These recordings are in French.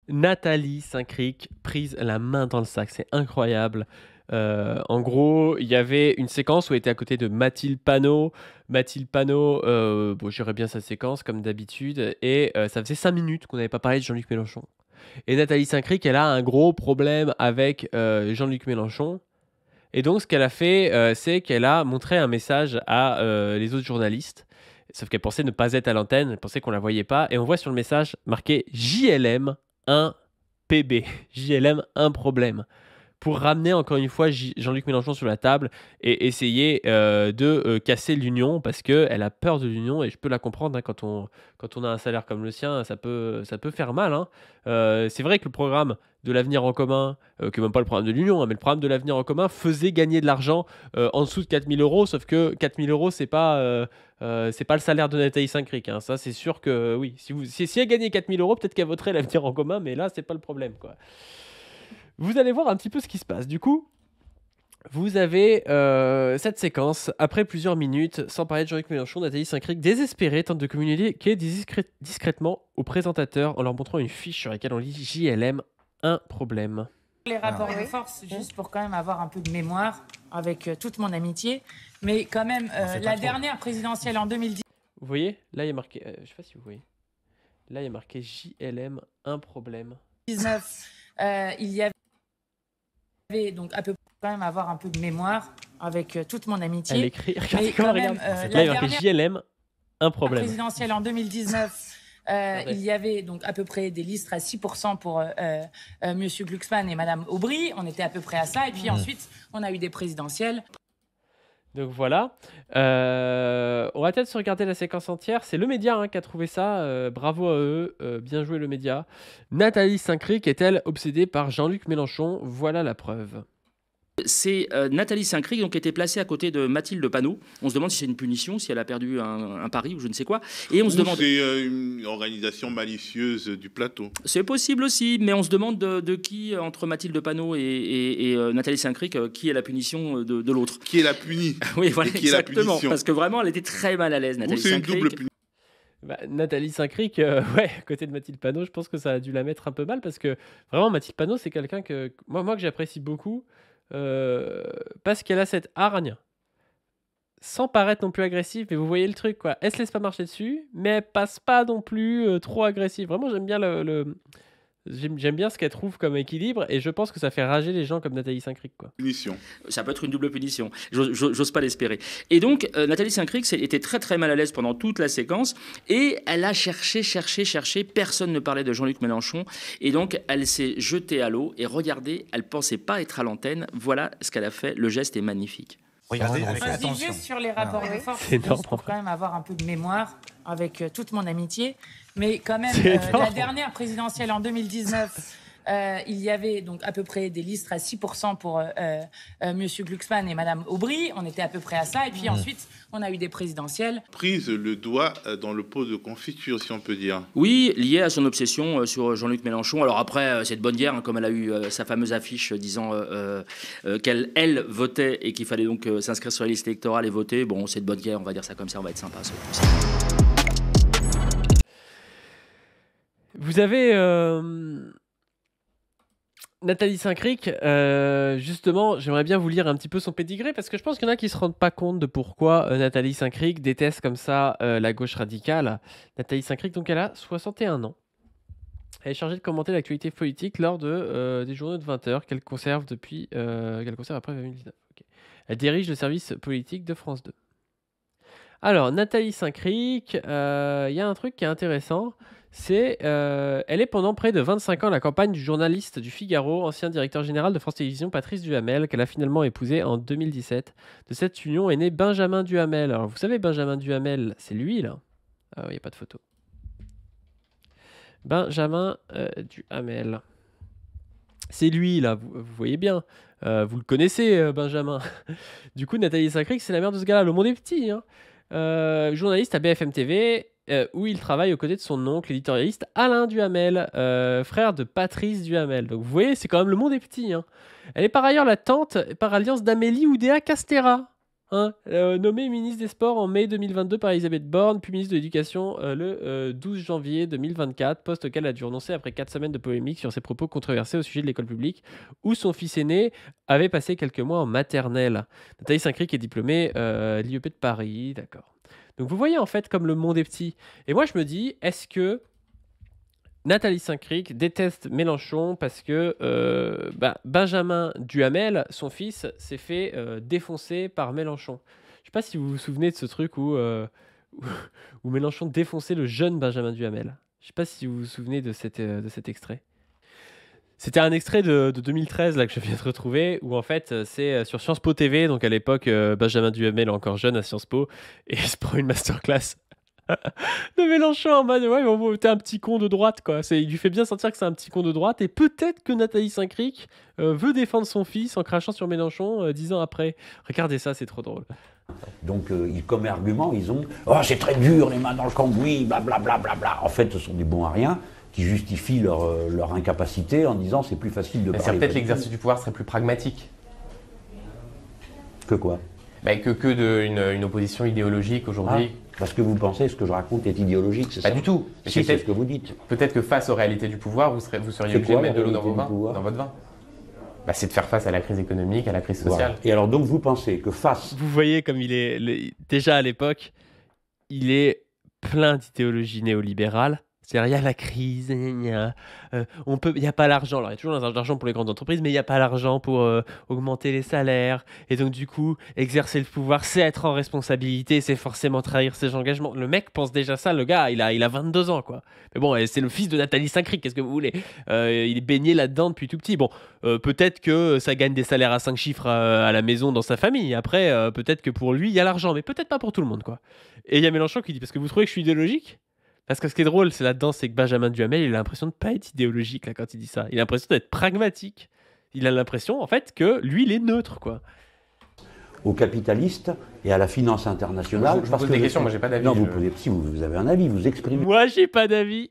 Nathalie Saint-Cric prise la main dans le sac, c'est incroyable. En gros, il y avait une séquence où elle était à côté de Mathilde Panot. Mathilde Panot, bon, j'irais bien sa séquence comme d'habitude, et ça faisait 5 minutes qu'on n'avait pas parlé de Jean-Luc Mélenchon. Et Nathalie Saint-Cric, elle a un gros problème avec Jean-Luc Mélenchon. Et donc, ce qu'elle a fait, c'est qu'elle a montré un message à les autres journalistes. Sauf qu'elle pensait ne pas être à l'antenne, elle pensait qu'on la voyait pas. Et on voit sur le message marqué JLM 1 PB. JLM 1 problème. Pour ramener encore une fois Jean-Luc Mélenchon sur la table et essayer de casser l'union, parce qu'elle a peur de l'union, et je peux la comprendre, hein, quand on a un salaire comme le sien, ça peut faire mal, hein. C'est vrai que le programme de l'avenir en commun, que même pas le programme de l'union, hein, mais le programme de l'avenir en commun faisait gagner de l'argent en dessous de 4 000 euros, sauf que 4 000 euros, c'est pas le salaire de Nathalie Saint-Cric, hein. Ça, c'est sûr que oui, si elle gagnait 4 000 euros, peut-être qu'elle voterait l'avenir en commun, mais là, c'est pas le problème, quoi. Vous allez voir un petit peu ce qui se passe. Du coup, vous avez cette séquence. Après plusieurs minutes, sans parler de Jean-Luc Mélenchon, Nathalie Saint-Cric, désespérée, tente de communiquer discrètement aux présentateurs en leur montrant une fiche sur laquelle on lit JLM, un problème. Les rapports de force, juste pour quand même avoir un peu de mémoire, avec toute mon amitié. Mais quand même, la dernière présidentielle en 2010... Vous voyez, là, il y a marqué... je ne sais pas si vous voyez. Là, il y a marqué JLM, un problème. 19, il y avait donc à peu près quand même avoir un peu de mémoire avec toute mon amitié. Elle écrit, regardez comment elle regarde. Là, il y a marqué JLM, un problème. La présidentielle en 2019, il y avait donc à peu près des listes à 6% pour Monsieur Glucksmann et Madame Aubry. On était à peu près à ça. Et puis ensuite, on a eu des présidentielles. Donc voilà. On va peut-être se regarder la séquence entière. C'est Le Média, hein, qui a trouvé ça. Bravo à eux. Bien joué, Le Média. Nathalie Saint-Cric est-elle obsédée par Jean-Luc Mélenchon? Voilà la preuve. C'est Nathalie Saint-Cric, donc, qui était placée à côté de Mathilde Panot. On se demande si c'est une punition, si elle a perdu un pari ou je ne sais quoi. Et on se demande... C'est une organisation malicieuse du plateau. C'est possible aussi, mais on se demande de qui, entre Mathilde Panot et Nathalie Saint-Cric, qui est la punition de l'autre. Qui est la punie? Oui, voilà, qui est la exactement. punition? Parce que vraiment, elle était très mal à l'aise, Nathalie C'est une Saint-Cric. double punition. Nathalie Saint-Cric, ouais, à côté de Mathilde Panot, je pense que ça a dû la mettre un peu mal, parce que vraiment, Mathilde Panot, c'est quelqu'un que moi que j'apprécie beaucoup. Parce qu'elle a cette hargne, sans paraître non plus agressive, mais vous voyez le truc, quoi. Elle se laisse pas marcher dessus, mais elle passe pas non plus trop agressive. Vraiment, j'aime bien j'aime bien ce qu'elle trouve comme équilibre, et je pense que ça fait rager les gens comme Nathalie Saint-Cric, quoi. Punition. Ça peut être une double punition. J'ose pas l'espérer. Et donc, Nathalie Saint-Cric était très très mal à l'aise pendant toute la séquence, et elle a cherché. Personne ne parlait de Jean-Luc Mélenchon, et donc elle s'est jetée à l'eau. Et regardez, elle pensait pas être à l'antenne. Voilà ce qu'elle a fait. Le geste est magnifique. Regardez, juste sur les rapports de force, juste pour quand même avoir un peu de mémoire avec toute mon amitié. Mais quand même, la dernière présidentielle en 2019, il y avait donc à peu près des listes à 6% pour Monsieur Glucksmann et Madame Aubry. On était à peu près à ça. Et puis ensuite, on a eu des présidentielles. Prise le doigt dans le pot de confiture, si on peut dire. Oui, lié à son obsession sur Jean-Luc Mélenchon. Alors après, c'est de bonne guerre, hein, comme elle a eu sa fameuse affiche disant qu'elle votait et qu'il fallait donc s'inscrire sur la liste électorale et voter. Bon, c'est de bonne guerre, on va dire ça comme ça, on va être sympa. Vous avez... Nathalie Saint-Cric, justement, j'aimerais bien vous lire un petit peu son pédigré, parce que je pense qu'il y en a qui ne se rendent pas compte de pourquoi Nathalie Saint-Cric déteste comme ça la gauche radicale. Nathalie Saint-Cric, donc, elle a 61 ans. Elle est chargée de commenter l'actualité politique lors des journaux de 20h qu'elle conserve après 2019. Okay. Elle dirige le service politique de France 2. Alors, Nathalie Saint-Cric, il y a un truc qui est intéressant. Elle est pendant près de 25 ans la campagne du journaliste du Figaro, ancien directeur général de France Télévisions, Patrice Duhamel, qu'elle a finalement épousé en 2017. De cette union est né Benjamin Duhamel. Alors, vous savez, Benjamin Duhamel, c'est lui, là. Ah, il n'y a pas de photo. Benjamin Duhamel. C'est lui, là, vous voyez bien. Vous le connaissez, Benjamin. Du coup, Nathalie Saint-Cric, c'est la mère de ce gars-là. Le monde est petit, hein. Journaliste à BFM TV, où il travaille aux côtés de son oncle, l'éditorialiste Alain Duhamel, frère de Patrice Duhamel. Donc vous voyez, c'est quand même le monde est petit, hein. Elle est par ailleurs la tante par alliance d'Amélie Oudéa Castéra. Hein, nommé ministre des Sports en mai 2022 par Elisabeth Borne, puis ministre de l'Éducation le 12 janvier 2024, poste auquel elle a dû renoncer après 4 semaines de polémique sur ses propos controversés au sujet de l'école publique, où son fils aîné avait passé quelques mois en maternelle. Nathalie Saint-Cricq est diplômée à l'IEP de Paris, d'accord. Donc vous voyez en fait comme le monde est petit. Et moi je me dis, est-ce que Nathalie Saint-Cricq déteste Mélenchon parce que Benjamin Duhamel, son fils, s'est fait défoncer par Mélenchon. Je ne sais pas si vous vous souvenez de ce truc où Mélenchon défonçait le jeune Benjamin Duhamel. Je ne sais pas si vous vous souvenez de cet extrait. C'était un extrait de 2013 là, que je viens de retrouver, où en fait c'est sur Sciences Po TV, donc à l'époque Benjamin Duhamel est encore jeune à Sciences Po, et il se prend une masterclass de Mélenchon en mode ouais mais t'es un petit con de droite quoi. Il lui fait bien sentir que c'est un petit con de droite, et peut-être que Nathalie Saint-Cricq veut défendre son fils en crachant sur Mélenchon 10 ans après. Regardez ça, c'est trop drôle. Donc comme argument ils ont « Oh c'est très dur, les mains dans le cambouis, blablabla. Bla, bla, bla. » En fait ce sont des bons à rien qui justifient leur incapacité en disant c'est plus facile de parler. Peut-être l'exercice du pouvoir serait plus pragmatique. Que quoi? Que une opposition idéologique aujourd'hui. Parce que vous pensez que ce que je raconte est idéologique, c'est ça? Pas du tout. Si, c'est ce que vous dites. Peut-être que face aux réalités du pouvoir, vous seriez obligé de mettre de l'eau dans votre vin. C'est de faire face à la crise économique, à la crise sociale. Voilà. Et alors donc vous pensez que face... Vous voyez comme il est... Déjà à l'époque, il est plein d'idéologie néolibérale. C'est-à-dire, il y a la crise, il n'y a pas l'argent. Alors, il y a toujours l'argent pour les grandes entreprises, mais il n'y a pas l'argent pour augmenter les salaires. Et donc, du coup, exercer le pouvoir, c'est être en responsabilité, c'est forcément trahir ses engagements. Le mec pense déjà ça, le gars, il a 22 ans, quoi. Mais bon, c'est le fils de Nathalie Saint-Cricq, qu'est-ce que vous voulez? Il est baigné là-dedans depuis tout petit. Bon, peut-être que ça gagne des salaires à 5 chiffres à la maison dans sa famille. Après, peut-être que pour lui, il y a l'argent, mais peut-être pas pour tout le monde, quoi. Et il y a Mélenchon qui dit, parce que vous trouvez que je suis idéologique? Parce que ce qui est drôle, c'est là-dedans, c'est que Benjamin Duhamel, il a l'impression de ne pas être idéologique là, quand il dit ça. Il a l'impression d'être pragmatique. Il a l'impression, en fait, que lui, il est neutre, quoi. Aux capitalistes et à la finance internationale. Je vous pose des questions, moi j'ai pas d'avis. Non, si vous avez un avis, vous exprimez. Moi, j'ai pas d'avis.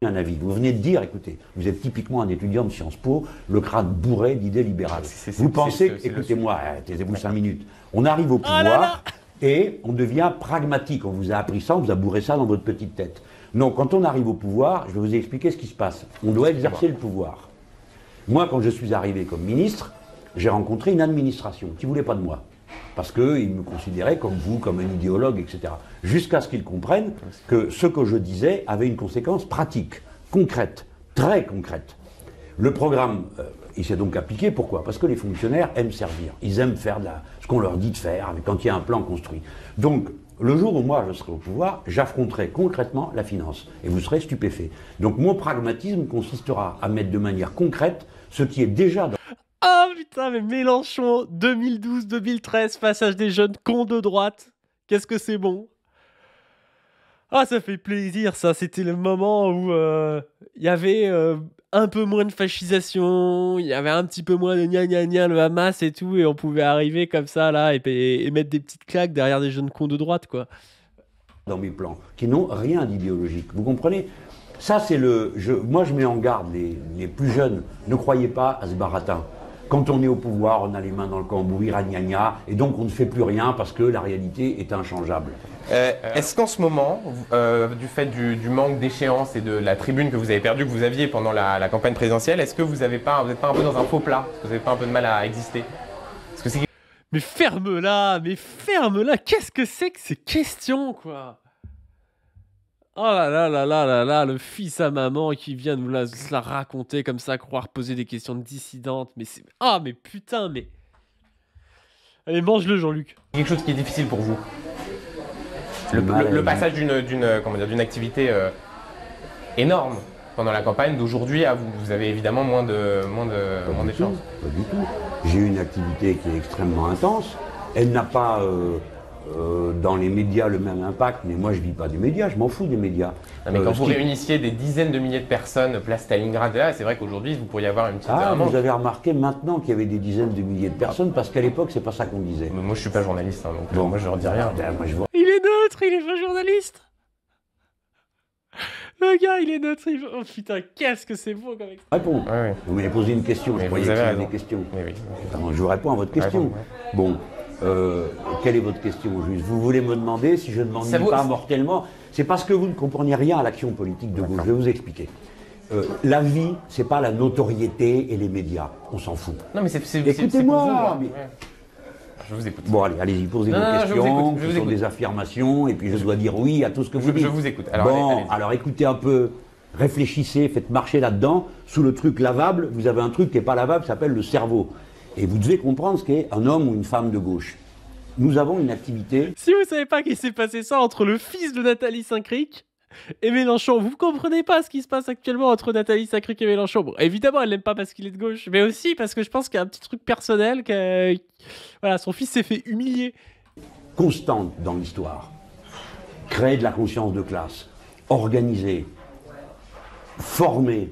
Un avis. Vous venez de dire, écoutez, vous êtes typiquement un étudiant de Sciences Po, le crâne bourré d'idées libérales. Vous pensez, écoutez-moi, taisez-vous 5 minutes, on arrive au pouvoir et on devient pragmatique. On vous a appris ça, on vous a bourré ça dans votre petite tête. Non, quand on arrive au pouvoir, je vais vous expliquer ce qui se passe. On doit exercer le pouvoir. Moi, quand je suis arrivé comme ministre, j'ai rencontré une administration qui ne voulait pas de moi. Parce qu'ils me considéraient comme vous, comme un idéologue, etc. Jusqu'à ce qu'ils comprennent que ce que je disais avait une conséquence pratique, concrète, très concrète. Le programme, il s'est donc appliqué. Pourquoi? Parce que les fonctionnaires aiment servir. Ils aiment faire ce qu'on leur dit de faire, quand il y a un plan construit. Donc, le jour où moi je serai au pouvoir, j'affronterai concrètement la finance. Et vous serez stupéfait. Donc mon pragmatisme consistera à mettre de manière concrète ce qui est déjà dans... Ah putain, mais Mélenchon, 2012-2013, passage des jeunes cons de droite. Qu'est-ce que c'est bon. Ah, ça fait plaisir, ça. C'était le moment où il y avait un peu moins de fascisation, il y avait un petit peu moins de gna le Hamas et tout, et on pouvait arriver comme ça, là, et mettre des petites claques derrière des jeunes cons de droite, quoi. Dans mes plans, qui n'ont rien d'idéologique. Vous comprenez? Ça, c'est moi, je mets en garde les plus jeunes. Ne croyez pas à ce baratin. Quand on est au pouvoir, on a les mains dans le cambouis, ragnagna, et donc on ne fait plus rien parce que la réalité est inchangeable. Est-ce qu'en ce moment, du fait du manque d'échéance et de la tribune que vous avez perdue, que vous aviez pendant la campagne présidentielle, est-ce que vous n'êtes pas un peu dans un faux plat? Est-ce que vous n'avez pas un peu de mal à exister? Mais ferme-la, qu'est-ce que c'est que ces questions, quoi? Oh là là là là là là, le fils à maman qui vient nous la raconter comme ça, croire poser des questions dissidentes, mais c'est... Ah mais putain, mais... Allez, mange-le, Jean-Luc. Quelque chose qui est difficile pour vous? Le passage d'une activité énorme pendant la campagne d'aujourd'hui à vous avez évidemment moins d'échanges. Pas du tout. J'ai une activité qui est extrêmement intense. Elle n'a pas dans les médias le même impact, mais moi je ne vis pas des médias, je m'en fous des médias. Non, mais quand vous réunissiez des dizaines de milliers de personnes place Stalingrad, c'est vrai qu'aujourd'hui vous pourriez avoir une petite... vous avez remarqué maintenant qu'il y avait des dizaines de milliers de personnes, parce qu'à l'époque c'est pas ça qu'on disait. Mais moi je suis pas journaliste, donc bon, moi je leur dis rien. Il est neutre, il est pas journaliste. Le gars, il est neutre. Oh putain, qu'est-ce que c'est beau comme extrait. Réponds. Vous m'avez posé une question, je croyais que c'était des questions. Oui. Je vous réponds à votre question. Bon, Quelle est votre question, juste? Vous voulez me demander si je ne m'ennuie pas mortellement? C'est parce que vous ne comprenez rien à l'action politique de gauche. Je vais vous expliquer. La vie, c'est pas la notoriété et les médias. On s'en fout. Non, mais c'est écoutez-moi. Mais... Je vous écoute. Bon, allez-y, posez vos questions, ce sont des affirmations, et puis je dois dire oui à tout ce que vous dites. Je vous écoute. Alors, bon, alors écoutez un peu, réfléchissez, faites marcher là-dedans. Sous le truc lavable, vous avez un truc qui n'est pas lavable, ça s'appelle le cerveau. Et vous devez comprendre ce qu'est un homme ou une femme de gauche. Nous avons une activité... Si vous savez pas qu'il s'est passé ça entre le fils de Nathalie Saint-Cric et Mélenchon, vous comprenez pas ce qui se passe actuellement entre Nathalie Saint-Cric et Mélenchon. Bon, évidemment, elle l'aime pas parce qu'il est de gauche, mais aussi parce que je pense qu'il y a un petit truc personnel que... Voilà, son fils s'est fait humilier. Constante dans l'histoire. Créer de la conscience de classe. Organiser. Former.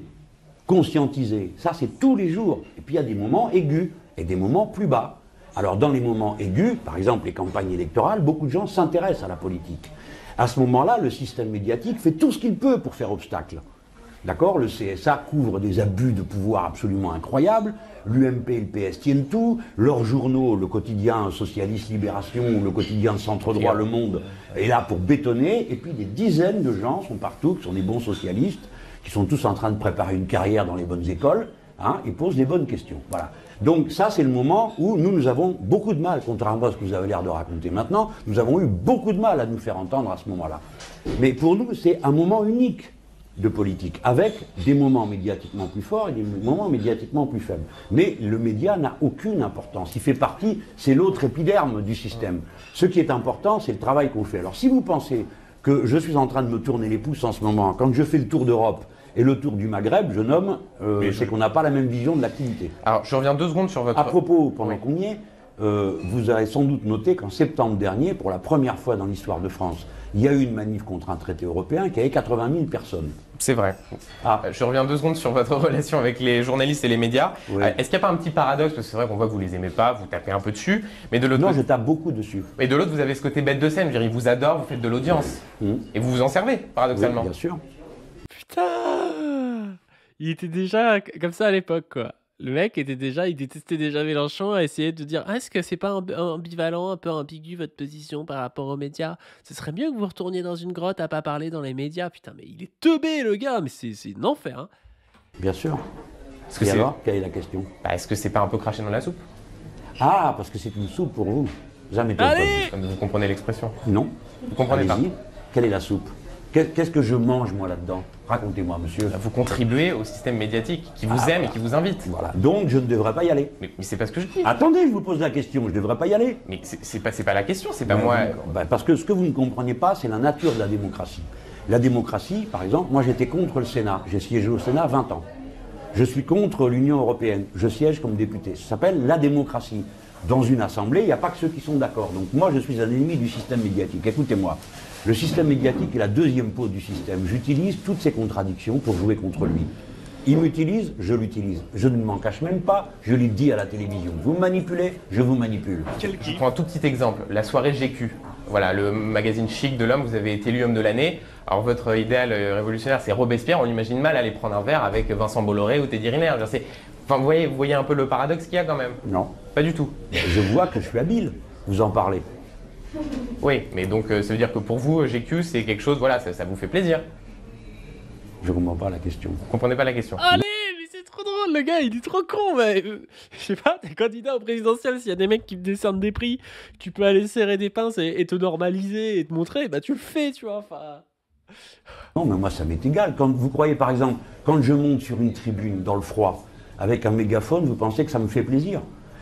Conscientiser. Ça, c'est tous les jours. Et puis, il y a des moments aigus et des moments plus bas. Alors, dans les moments aigus, par exemple les campagnes électorales, beaucoup de gens s'intéressent à la politique. À ce moment-là, le système médiatique fait tout ce qu'il peut pour faire obstacle. D'accord? Le CSA couvre des abus de pouvoir absolument incroyables. L'UMP et le PS tiennent tout. Leurs journaux, le quotidien Socialiste Libération ou le quotidien Centre-Droit Le Monde, est là pour bétonner. Et puis des dizaines de gens sont partout, qui sont des bons socialistes, qui sont tous en train de préparer une carrière dans les bonnes écoles, et posent les bonnes questions. Voilà. Donc ça, c'est le moment où nous avons beaucoup de mal, contrairement à ce que vous avez l'air de raconter maintenant, nous avons eu beaucoup de mal à nous faire entendre à ce moment-là. Mais pour nous, c'est un moment unique de politique, avec des moments médiatiquement plus forts et des moments médiatiquement plus faibles. Mais le média n'a aucune importance. Il fait partie, c'est l'autre épiderme du système. Ce qui est important, c'est le travail qu'on fait. Alors si vous pensez que je suis en train de me tourner les pouces en ce moment, quand je fais le tour d'Europe, et le tour du Maghreb, je nomme, c'est qu'on n'a pas la même vision de l'activité. Alors, je reviens 2 secondes sur votre... À propos, pendant qu'on y est, vous avez sans doute noté qu'en septembre dernier, pour la première fois dans l'histoire de France, il y a eu une manif contre un traité européen qui avait 80 000 personnes. C'est vrai. Je reviens 2 secondes sur votre relation avec les journalistes et les médias. Oui. Est-ce qu'il n'y a pas un petit paradoxe? Parce que c'est vrai qu'on voit que vous les aimez pas, vous tapez un peu dessus, mais de l'autre... Non, je tape beaucoup dessus. Mais de l'autre, vous avez ce côté bête de scène, je veux dire, ils vous adorent, vous faites de l'audience. Et vous vous en servez, paradoxalement. Oui, bien sûr. Putain! Il était déjà comme ça à l'époque, quoi. Le mec était déjà, il détestait déjà Mélenchon, à essayer de dire est-ce que c'est pas ambivalent, un peu ambigu votre position par rapport aux médias? Ce serait mieux que vous retourniez dans une grotte à pas parler dans les médias. Putain, mais il est teubé le gars, mais c'est un enfer. Hein. Bien sûr. Et alors, quelle est la question? Est-ce que c'est pas un peu craché dans la soupe? Ah, parce que c'est une soupe pour vous. Jamais pas. Vous comprenez l'expression? Non. Vous comprenez pas? Quelle est la soupe? Qu'est-ce que je mange, moi, là-dedans? Racontez-moi, monsieur. Vous contribuez au système médiatique qui vous aime et qui vous invite. Voilà. Donc, je ne devrais pas y aller. Mais c'est pas ce que je dis. Attendez, je vous pose la question. Je ne devrais pas y aller. Mais c'est pas la question, c'est pas moi. Parce que ce que vous ne comprenez pas, c'est la nature de la démocratie. La démocratie, par exemple, moi, j'étais contre le Sénat. J'ai siégé au Sénat 20 ans. Je suis contre l'Union européenne. Je siège comme député. Ça s'appelle la démocratie. Dans une assemblée, il n'y a pas que ceux qui sont d'accord. Donc moi, je suis un ennemi du système médiatique. Écoutez-moi. Le système médiatique est la deuxième peau du système. J'utilise toutes ces contradictions pour jouer contre lui. Il m'utilise, je l'utilise. Je ne m'en cache même pas, je lui dis à la télévision. Vous me manipulez, je vous manipule. Je prends un tout petit exemple, la soirée GQ. Voilà, le magazine chic de l'homme, vous avez été élu homme de l'année. Alors votre idéal révolutionnaire, c'est Robespierre. On imagine mal aller prendre un verre avec Vincent Bolloré ou Teddy Riner. Enfin, vous voyez un peu le paradoxe qu'il y a quand même? Non. Pas du tout. Je vois que je suis habile. Vous en parlez. Oui, mais donc ça veut dire que pour vous, GQ, c'est quelque chose, voilà, ça vous fait plaisir. Je comprends pas la question. Vous comprenez pas la question? Allez, mais c'est trop drôle, le gars, il est trop con, mais... je sais pas, t'es candidat au présidentiel, s'il y a des mecs qui te décernent des prix, tu peux aller serrer des pinces et te normaliser et te montrer, bah tu le fais, tu vois, enfin... Non, mais moi, ça m'est égal. Quand vous croyez, par exemple, quand je monte sur une tribune dans le froid, avec un mégaphone, vous pensez que ça me fait plaisir?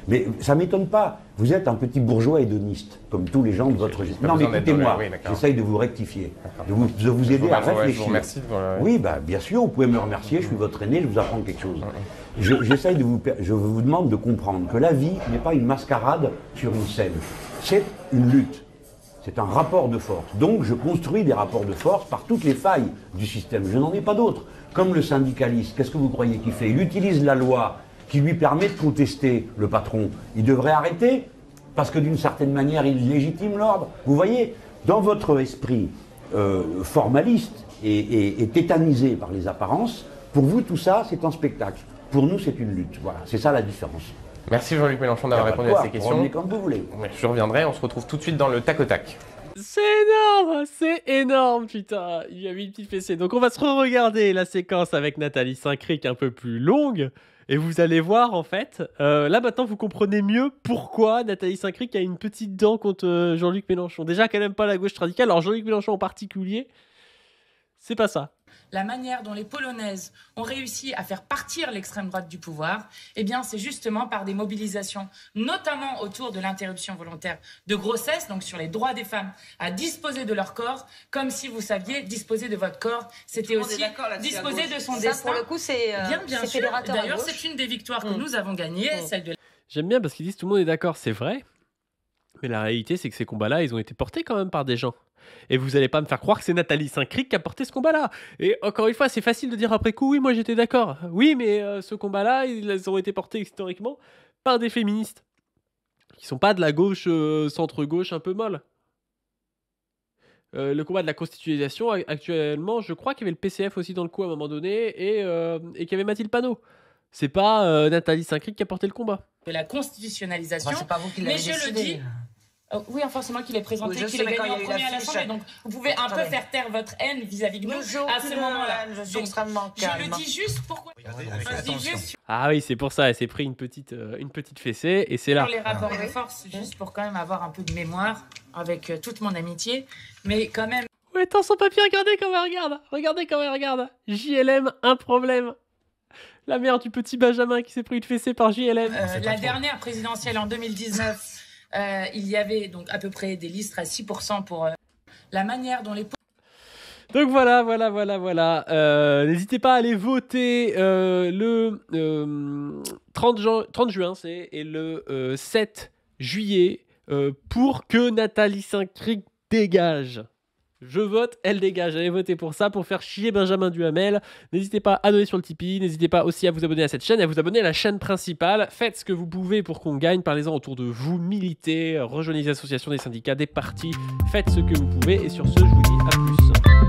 Mais ça ne m'étonne pas. Vous êtes un petit bourgeois hédoniste, comme tous les gens de votre gestion. Non, mais écoutez-moi, j'essaye de vous rectifier, de vous aider à réfléchir. Je vous remercie. Oui, bah, bien sûr, vous pouvez me remercier, je suis votre aîné, je vous apprends quelque chose. Je vous demande de comprendre que la vie n'est pas une mascarade sur une scène. C'est une lutte. C'est un rapport de force. Donc, je construis des rapports de force par toutes les failles du système. Je n'en ai pas d'autres. Comme le syndicaliste, qu'est-ce que vous croyez qu'il fait? Il utilise la loi qui lui permet de contester le patron. Il devrait arrêter, parce que d'une certaine manière, il légitime l'ordre. Vous voyez, dans votre esprit formaliste et tétanisé par les apparences, pour vous, tout ça, c'est un spectacle. Pour nous, c'est une lutte. Voilà, c'est ça la différence. Merci Jean-Luc Mélenchon d'avoir répondu à ces questions. Revenez quand vous voulez. Je reviendrai, on se retrouve tout de suite dans le tac au tac. C'est énorme, putain. Il y a mis une petite fessée. Donc on va se re-regarder la séquence avec Nathalie Saint-Cric un peu plus longue. Et vous allez voir, en fait, là maintenant vous comprenez mieux pourquoi Nathalie Saint-Cric a une petite dent contre Jean-Luc Mélenchon. Déjà qu'elle n'aime pas la gauche radicale, alors Jean-Luc Mélenchon en particulier, c'est pas ça. La manière dont les Polonaises ont réussi à faire partir l'extrême droite du pouvoir, eh bien, c'est justement par des mobilisations, notamment autour de l'interruption volontaire de grossesse, donc sur les droits des femmes à disposer de leur corps, comme si vous saviez, disposer de votre corps, c'était aussi disposer de son destin. Pour le coup, c'est bien sûr. D'ailleurs, c'est une des victoires que nous avons gagnées, celle de... J'aime bien parce qu'ils disent tout le monde est d'accord, c'est vrai. Mais la réalité, c'est que ces combats-là, ils ont été portés quand même par des gens. Et vous allez pas me faire croire que c'est Nathalie Saint-Cric qui a porté ce combat-là. Et encore une fois, c'est facile de dire après coup, oui, moi j'étais d'accord. Oui, mais ce combat-là, ils ont été portés historiquement par des féministes. Qui sont pas de la gauche, centre-gauche un peu molle. Le combat de la constitutionnalisation, actuellement, je crois qu'il y avait le PCF aussi dans le coup à un moment donné, et qu'il y avait Mathilde Panot. C'est pas Nathalie Saint-Cric qui a porté le combat. De la constitutionnalisation. C'est pas vous qui l'avez décidé. Mais je le dis... oui, enfin, c'est moi qui l'ai présenté, qui l'ai gagné en premier à l'Assemblée. Donc, vous pouvez un peu faire taire votre haine vis-à-vis de nous à ce moment-là. Je suis extrêmement calme. Je le dis juste pourquoi. Ah oui, c'est pour ça. Elle s'est pris une petite fessée et c'est là. Sur les rapports de force, juste pour quand même avoir un peu de mémoire avec toute mon amitié. Mais quand même. Ouais, attends, son papier, regardez comment elle regarde. Regardez comment elle regarde. JLM, un problème. La mère du petit Benjamin qui s'est pris une fessée par JLM. La dernière présidentielle en 2019. Il y avait donc à peu près des listes à 6% pour la manière dont les... Donc voilà. N'hésitez pas à aller voter le 30 juin et le 7 juillet pour que Nathalie Saint-Cric dégage. Je vote, elle dégage. Allez voter pour ça, pour faire chier Benjamin Duhamel. N'hésitez pas à donner sur le Tipeee. N'hésitez pas aussi à vous abonner à cette chaîne et à vous abonner à la chaîne principale. Faites ce que vous pouvez pour qu'on gagne. Parlez-en autour de vous. Militez, rejoignez les associations, des syndicats, des partis. Faites ce que vous pouvez. Et sur ce, je vous dis à plus.